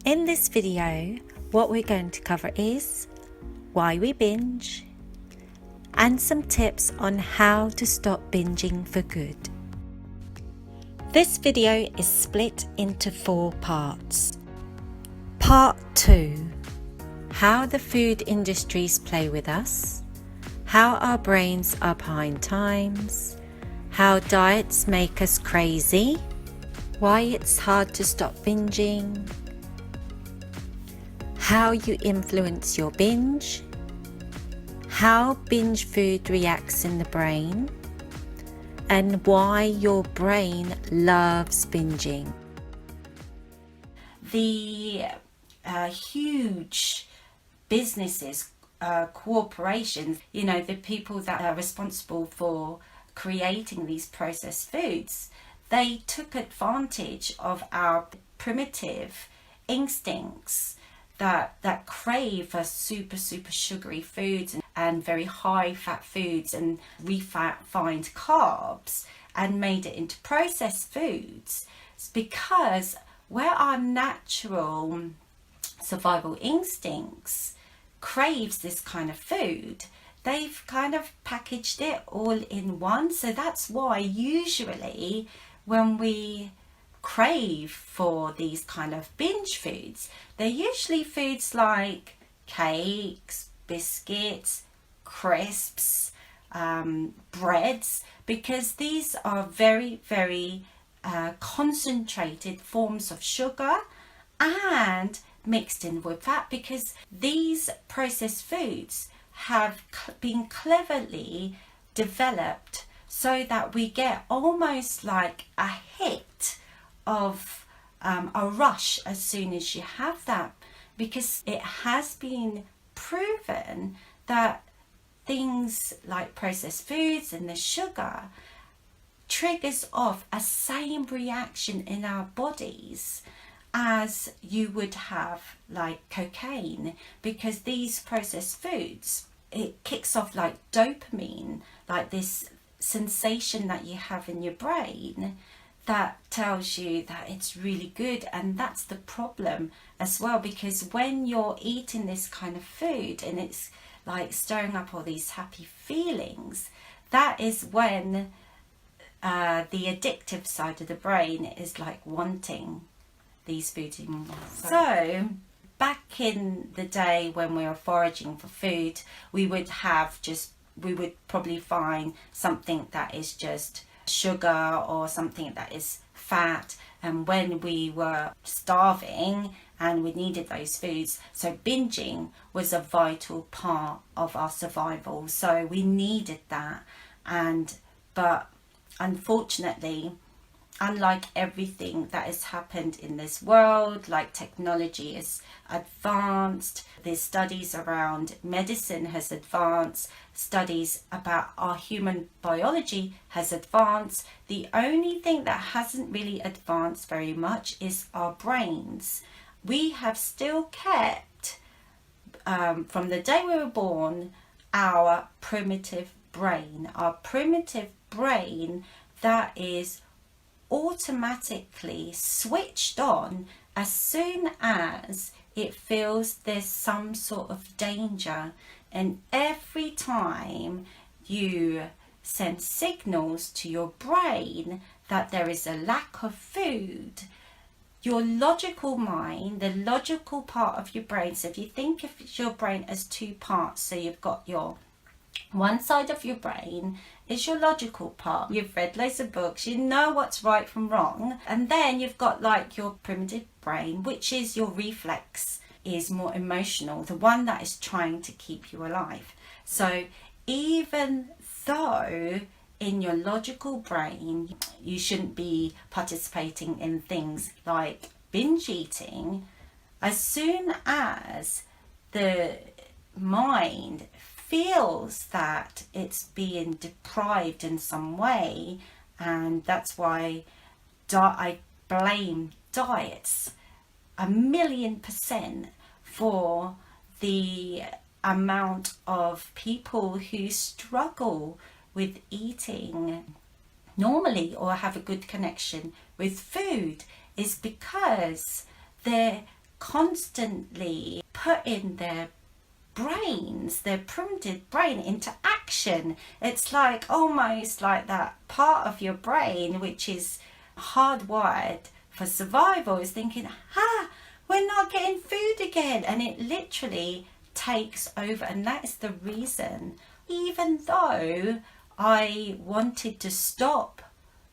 In this video, what we're going to cover is why we binge and some tips on how to stop binging for good. This video is split into 4 parts. Part 2, how the food industries play with us, how our brains are behind times, how diets make us crazy, why it's hard to stop binging, how you influence your binge, how binge food reacts in the brain, and why your brain loves binging. The huge businesses, corporations, the people that are responsible for creating these processed foods, they took advantage of our primitive instincts that crave for super sugary foods and very high fat foods and refined carbs, and made it into processed foods. It's because where our natural survival instincts craves this kind of food, they've kind of packaged it all in one. So that's why usually when we crave for these kind of binge foods, they're usually foods like cakes, biscuits, crisps, breads, because these are very concentrated forms of sugar and mixed in with fat, because these processed foods have been cleverly developed so that we get almost like a hit of a rush as soon as you have that, because it has been proven that things like processed foods and the sugar triggers off a same reaction in our bodies as you would have like cocaine, because these processed foods, it kicks off like dopamine, like this sensation that you have in your brain that tells you that it's really good. And that's the problem as well, because when you're eating this kind of food and it's like stirring up all these happy feelings, that is when the addictive side of the brain is like wanting these foods even more. So back in the day when we were foraging for food, we would probably find something that is just sugar or something that is fat, and when we were starving and we needed those foods, so binging was a vital part of our survival, so we needed that. But unfortunately, unlike everything that has happened in this world, like technology is advanced, there's studies around medicine has advanced, studies about our human biology has advanced. The only thing that hasn't really advanced very much is our brains. We have still kept, from the day we were born, our primitive brain that is automatically switched on as soon as it feels there's some sort of danger. And every time you send signals to your brain that there is a lack of food, your logical mind, the logical part of your brain, so if you think of your brain as 2 parts, so you've got your one side of your brain is your logical part. You've read loads of books, you know what's right from wrong. And then you've got like your primitive brain, which is your reflex, is more emotional, the one that is trying to keep you alive. So even though in your logical brain you shouldn't be participating in things like binge eating, as soon as the mind feels that it's being deprived in some way, and that's why I blame diets 1,000,000% for the amount of people who struggle with eating normally or have a good connection with food, is because they're constantly putting their brains, their primitive brain, into action. It's like almost like that part of your brain which is hardwired for survival is thinking, we're not getting food again, and it literally takes over. And that is the reason, even though I wanted to stop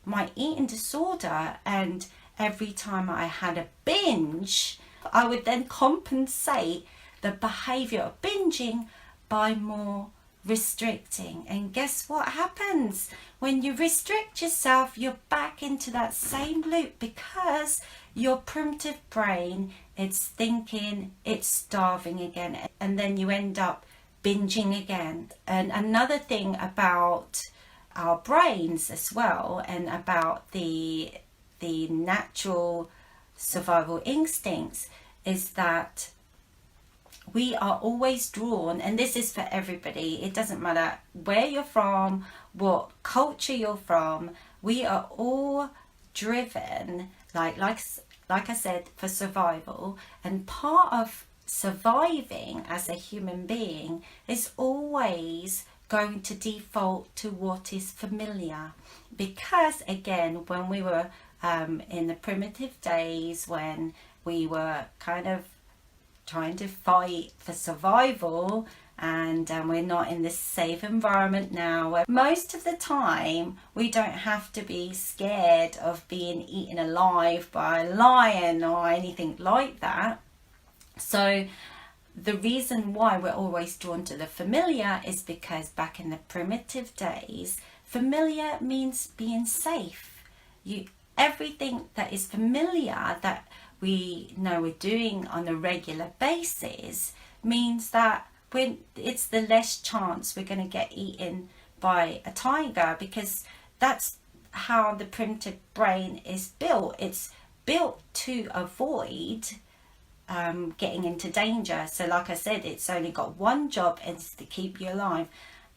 my eating disorder, and every time I had a binge, I would then compensate the behaviour of binging by more restricting. And guess what happens? When you restrict yourself, you're back into that same loop, because your primitive brain, it's thinking it's starving again, and then you end up binging again. And another thing about our brains as well, and about the natural survival instincts, is that we are always drawn, and this is for everybody, it doesn't matter where you're from, what culture you're from, we are all driven, like I said, for survival. And part of surviving as a human being is always going to default to what is familiar, because again, when we were in the primitive days, when we were kind of trying to fight for survival, and we're not in this safe environment now where most of the time we don't have to be scared of being eaten alive by a lion or anything like that. So the reason why we're always drawn to the familiar is because back in the primitive days, familiar means being safe. Everything that is familiar, that we know we're doing on a regular basis, means that it's the less chance we're going to get eaten by a tiger, because that's how the primitive brain is built. It's built to avoid getting into danger. So like I said, it's only got one job, and it's to keep you alive.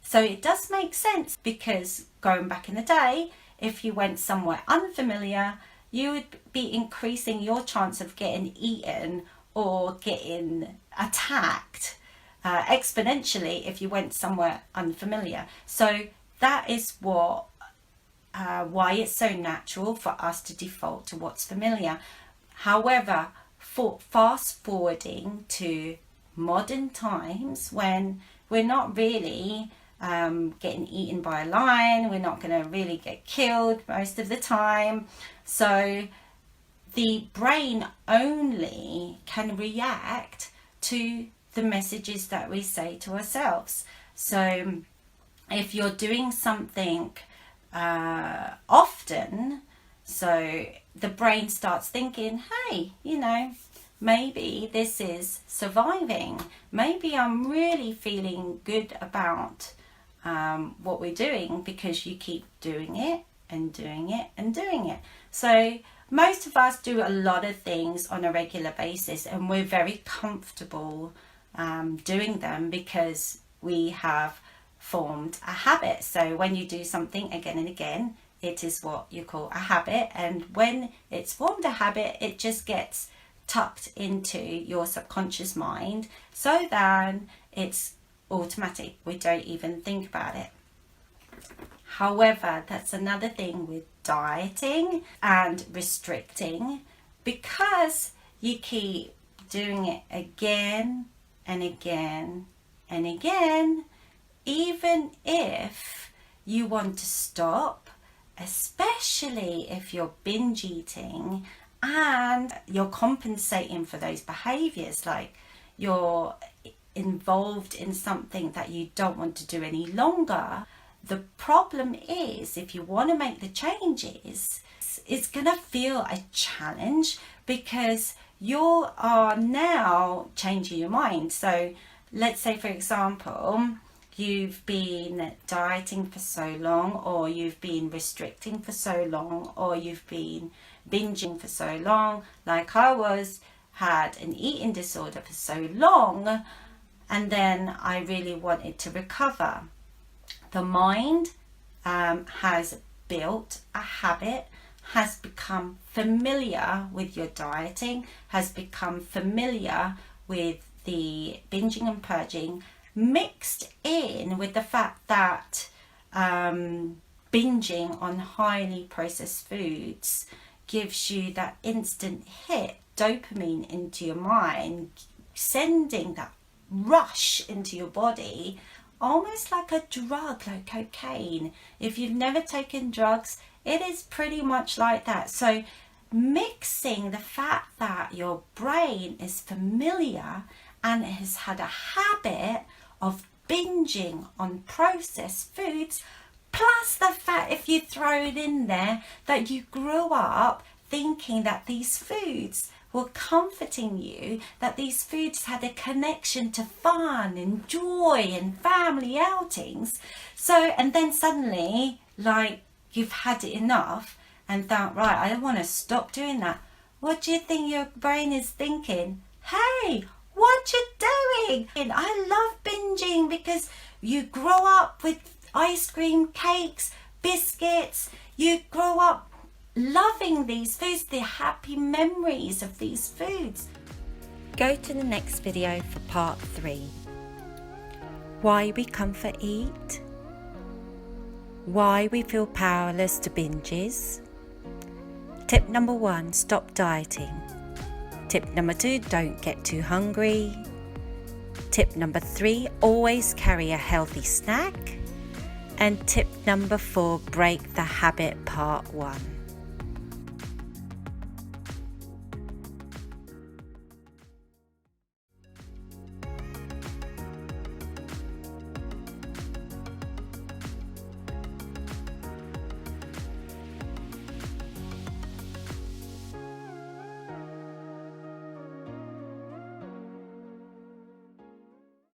So it does make sense, because going back in the day, if you went somewhere unfamiliar, you would be increasing your chance of getting eaten or getting attacked exponentially if you went somewhere unfamiliar. So that is why it's so natural for us to default to what's familiar. However, fast forwarding to modern times, when we're not really getting eaten by a lion, we're not going to really get killed most of the time, so the brain only can react to the messages that we say to ourselves. So if you're doing something often, so the brain starts thinking, hey, maybe this is surviving, maybe I'm really feeling good about what we're doing, because you keep doing it and doing it and doing it. So most of us do a lot of things on a regular basis, and we're very comfortable doing them because we have formed a habit. So when you do something again and again, it is what you call a habit, and when it's formed a habit, it just gets tucked into your subconscious mind, so then it's automatic. We don't even think about it. However, that's another thing with dieting and restricting, because you keep doing it again and again and again, even if you want to stop, especially if you're binge eating and you're compensating for those behaviours, like you're involved in something that you don't want to do any longer. The problem is, if you want to make the changes, it's going to feel a challenge, because you are now changing your mind. So let's say, for example, you've been dieting for so long, or you've been restricting for so long, or you've been binging for so long, like I had an eating disorder for so long, and then I really wanted to recover. The mind has built a habit, has become familiar with your dieting, has become familiar with the binging and purging, mixed in with the fact that binging on highly processed foods gives you that instant hit dopamine into your mind, sending that rush into your body, almost like a drug, like cocaine. If you've never taken drugs, it is pretty much like that. So mixing the fact that your brain is familiar and has had a habit of binging on processed foods, plus the fact, if you throw it in there, that you grew up thinking that these foods were comforting you, that these foods had a connection to fun and joy and family outings. So, and then suddenly, like, you've had it enough and thought, right, I don't want to stop doing that. What do you think your brain is thinking? Hey, what you doing? And I love binging because you grow up with ice cream, cakes, biscuits. You grow up loving these foods, the happy memories of these foods. Go to the next video for part 3. Why we comfort eat. Why we feel powerless to binges. Tip number 1, stop dieting. Tip number 2, don't get too hungry. Tip number 3, always carry a healthy snack. And tip number 4, break the habit, part 1.